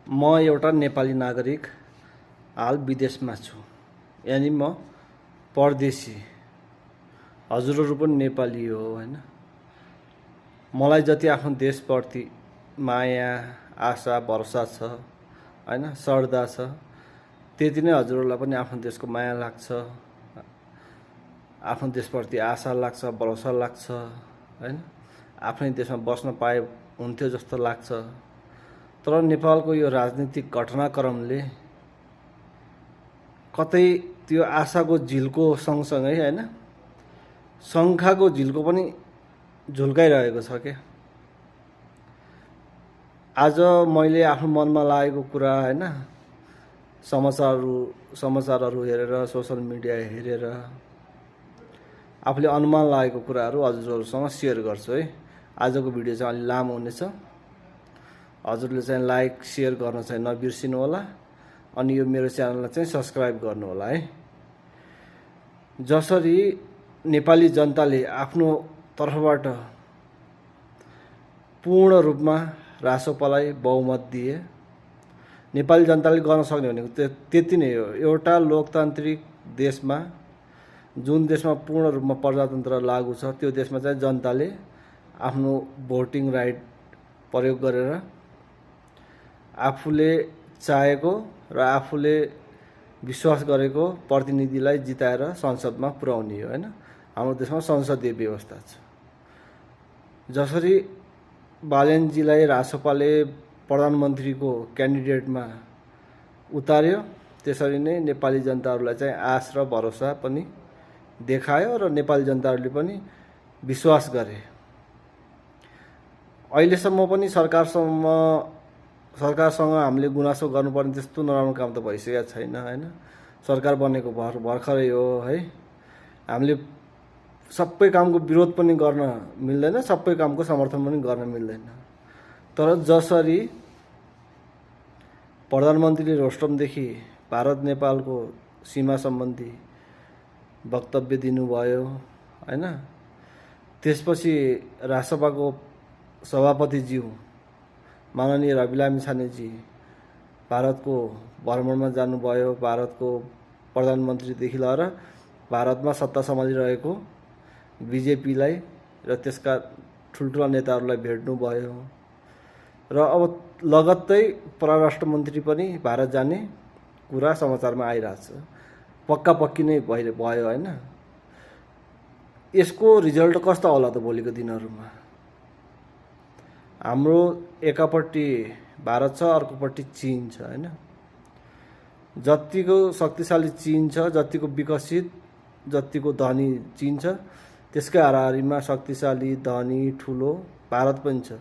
म एउटा नेपाली नागरिक हाल विदेशमा छु, यानि म परदेशी। हजुरहरू पनि नेपाली हो हैन। मलाई जति आफ्नो देशप्रति माया, आशा, भरोसा छ हैन, श्रद्धा छ, त्यति नै हजुरहरूलाई पनि आफ्नो देशको माया लाग्छ, आफ्नो देशप्रति आशा लाग्छ, भरोसा लाग्छ हैन। आफ्नै देशमा बस्न पाए हुन्थ्यो जस्तो लाग्छ। तर नेपालको यो राजनीतिक घटनाक्रमले कतै त्यो आशाको झिल्को सँगसँगै हैन, शङ्खाको झिल्को पनि झुल्काइरहेको छ के। आज मैले आफ्नो मनमा लागेको कुरा हैन, समाचारहरू हेरेर, सोसल मिडिया हेरेर आफूले अनुमान लागेको कुराहरू हजुरहरूसँग सेयर गर्छु है। आजको भिडियो चाहिँ अलि लामो हुनेछ। हजुरले चाहिँ लाइक, सेयर गर्न चाहिँ नबिर्सिनु होला। अनि यो मेरो च्यानललाई चाहिँ सब्स्क्राइब गर्नु होला है। जसरी नेपाली जनताले आफ्नो तर्फबाट पूर्ण रूपमा रासोपालाई बहुमत दिए, नेपाली जनताले गर्न सक्ने भनेको त्यति नै हो। एउटा लोकतान्त्रिक देशमा, जुन देशमा पूर्ण रूपमा प्रजातन्त्र लागू छ, त्यो देशमा चाहिँ जनताले आफ्नो भोटिङ राइट प्रयोग गरेर आफूले चाहेको र आफूले विश्वास गरेको प्रतिनिधिलाई जिताएर संसदमा पुर्याउने हो हैन। हाम्रो देशमा संसदीय व्यवस्था छ। जसरी बालेनजीलाई रासोपाले प्रधानमन्त्रीको क्यान्डिडेटमा उतार्यो, त्यसरी नै नेपाली जनताहरूलाई चाहिँ आश र भरोसा पनि देखायो र नेपाली जनताहरूले पनि विश्वास गरे। अहिलेसम्म पनि सरकारसँग हामीले गुनासो गर्नुपर्ने त्यस्तो नराम्रो काम त भइसकेको छैन हैन। सरकार बनेको भर्खरै हो है। हामीले सबै कामको विरोध पनि गर्न मिल्दैन, सबै कामको समर्थन पनि गर्न मिल्दैन। तर जसरी प्रधानमन्त्रीले रोस्टमदेखि भारत नेपालको सीमा सम्बन्धी वक्तव्य दिनुभयो हैन, त्यसपछि रासपाको सभापतिज्यू माननीय रवि लामिछानेजी भारतको भ्रमणमा जानुभयो। भारतको प्रधानमन्त्रीदेखि लिएर भारतमा सत्ता सम्हालिरहेको बिजेपीलाई र त्यसका ठुल्ठुला नेताहरूलाई भेट्नुभयो। र अब लगत्तै परराष्ट्र मन्त्री पनि भारत जाने कुरा समाचारमा आइरहेछ। पक्का पक्की नै भयो हैन। यसको रिजल्ट कस्तो होला त भोलिको दिनहरूमा? हाम्रो एकापट्टि भारत छ, अर्कोपट्टि चीन छ हैन। जतिको शक्तिशाली चीन छ, जतिको विकसित, जतिको धनी चीन छ, त्यसकै हाराहारीमा शक्तिशाली, धनी, ठुलो भारत पनि छ।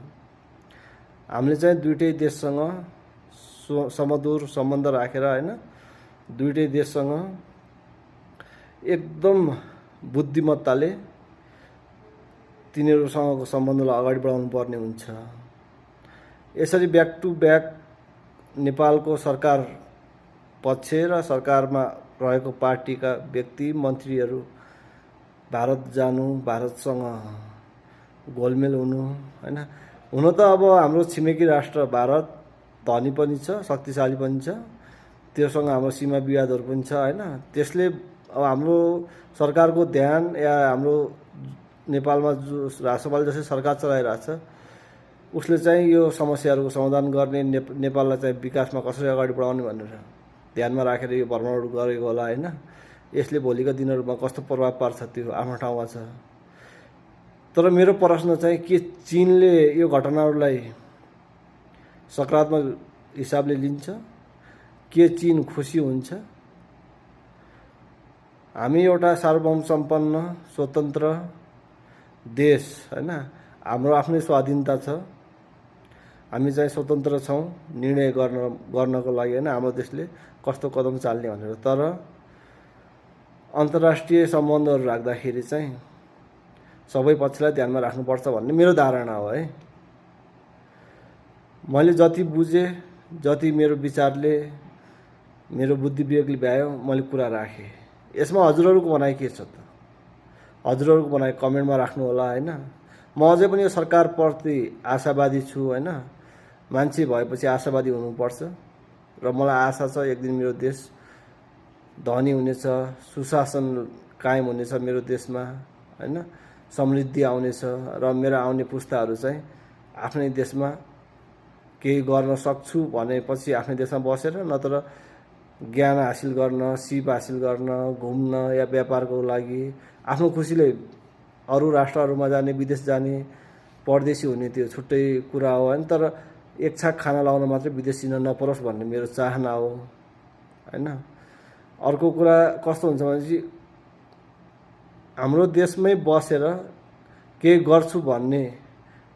हामीले चाहिँ दुईटै देशसँग समदूर सम्बन्ध राखेर हैन, दुईटै देशसँग एकदम बुद्धिमत्ताले तिनीहरूसँगको सम्बन्धलाई अगाडि बढाउनु पर्ने हुन्छ। यसरी ब्याक टु ब्याक नेपालको सरकार पक्ष र सरकारमा रहेको पार्टीका व्यक्ति, मन्त्रीहरू भारत जानु, भारतसँग गोलमेल हुनु हैन। हुन त अब हाम्रो छिमेकी राष्ट्र भारत धनी पनि छ, शक्तिशाली पनि छ, त्योसँग हाम्रो सीमा विवादहरू पनि छ हैन। त्यसले अब हाम्रो सरकारको ध्यान या हाम्रो नेपालमा जो रासोपाले जसरी सरकार चलाइरहेको छ, उसले चाहिँ यो समस्याहरूको समाधान गर्ने, नेपाललाई चाहिँ विकासमा कसरी अगाडि बढाउने भनेर ध्यानमा राखेर यो भ्रमणहरू गरेको होला हैन। यसले भोलिका दिनहरूमा कस्तो प्रभाव पार्छ त्यो आफ्नो ठाउँमा छ। तर मेरो प्रश्न चाहिँ के चीनले यो घटनाहरूलाई सकारात्मक हिसाबले लिन्छ? के चीन खुसी हुन्छ? हामी एउटा सार्वभौम सम्पन्न स्वतन्त्र देश हैन। हाम्रो आफ्नै स्वाधीनता छ। हामी चाहिँ स्वतन्त्र छौँ निर्णय गर्नको लागि हैन, हाम्रो देशले कस्तो कदम चाल्ने भनेर। तर अन्तर्राष्ट्रिय सम्बन्धहरू राख्दाखेरि चाहिँ सबै पक्षलाई ध्यानमा राख्नुपर्छ भन्ने मेरो धारणा हो है। मैले जति बुझेँ, जति मेरो विचारले, मेरो बुद्धि विवेकले भ्यायो, मैले कुरा राखेँ। यसमा हजुरहरूको भनाइ के छ त? हजुरहरूको भनाइ कमेन्टमा राख्नु होला हैन। म अझै पनि यो सरकारप्रति आशावादी छु हैन। मान्छे भएपछि आशावादी हुनुपर्छ र मलाई आशा छ एक दिन मेरो देश धनी हुनेछ, सुशासन कायम हुनेछ मेरो देशमा, हैन, समृद्धि आउनेछ र मेरो आउने पुस्ताहरू चाहिँ आफ्नै देशमा केही गर्न सक्छु भनेपछि आफ्नै देशमा बसेर नत्र ज्ञान हासिल गर्न, सिप हासिल गर्न, घुम्न या व्यापारको लागि आफ्नो खुसीले अरू राष्ट्रहरूमा जाने, विदेश जाने, परदेशी हुने त्यो छुट्टै कुरा हो हैन, तर एक छाक खाना लाउन मात्रै विदेश चिन्न नपरोस् भन्ने मेरो चाहना हो हैन। अर्को कुरा कस्तो हुन्छ भनेपछि हाम्रो देशमै बसेर केही गर्छु भन्ने,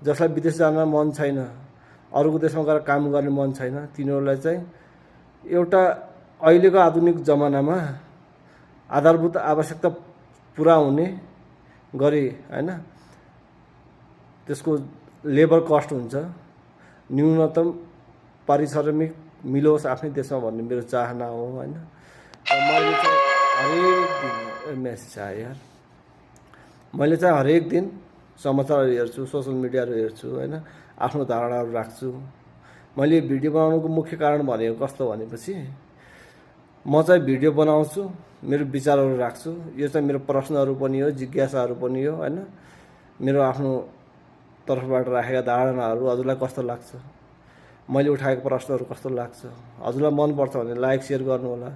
जसलाई विदेश जान मन छैन, अरूको देशमा गएर काम गर्ने मन छैन, तिनीहरूलाई चाहिँ एउटा अहिलेको आधुनिक जमानामा आधारभूत आवश्यकता पुरा हुने गरी हैन, त्यसको लेबर कस्ट हुन्छ, न्यूनतम पारिश्रमिक मिलोस् आफ्नै देशमा भन्ने मेरो चाहना हो हैन। मैले चाहिँ हरेक दिन मेसेज आयो यार, मैले चाहिँ हरेक दिन समाचारहरू हेर्छु, सोसल मिडियाहरू हेर्छु हैन, आफ्नो धारणाहरू राख्छु। मैले भिडियो बनाउनुको मुख्य कारण भनेको कस्तो भनेपछि म चाहिँ भिडियो बनाउँछु, मेरो विचारहरू राख्छु, यो चाहिँ मेरो प्रश्नहरू पनि हो, जिज्ञासाहरू पनि हो हैन, मेरो आफ्नो तर्फबाट राखेका धारणाहरू हजुरलाई कस्तो लाग्छ, मैले उठाएको प्रश्नहरू कस्तो लाग्छ, हजुरलाई मनपर्छ भने लाइक सेयर गर्नु होला।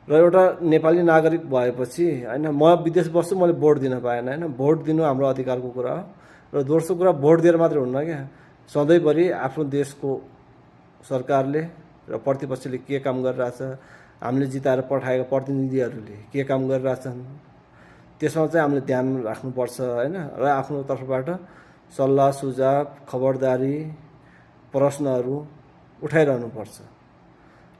र एउटा नेपाली नागरिक भएपछि हैन, म विदेश बस्छु, मैले भोट दिन पाएन हैन, भोट दिनु हाम्रो अधिकारको कुरा हो। र दोस्रो कुरा, भोट दिएर मात्रै हुन्न क्या, सधैँभरि आफ्नो देशको सरकारले र प्रतिपक्षले के काम गरिरहेछ, हामीले जिताएर पठाएका प्रतिनिधिहरूले के काम गरिरहेछन्, त्यसमा चाहिँ हामीले ध्यान राख्नुपर्छ हैन। र आफ्नो तर्फबाट सल्लाह सुझाव, खबरदारी, प्रश्नहरू उठाइरहनुपर्छ।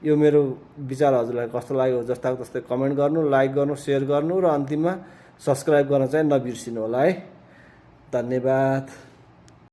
यो मेरो विचार हजुरलाई कस्तो लाग्यो जस्ताको तस्तै कमेन्ट गर्नु, लाइक गर्नु, सेयर गर्नु र अन्तिममा सब्सक्राइब गर्न चाहिँ नबिर्सिनु होला है। धन्यवाद।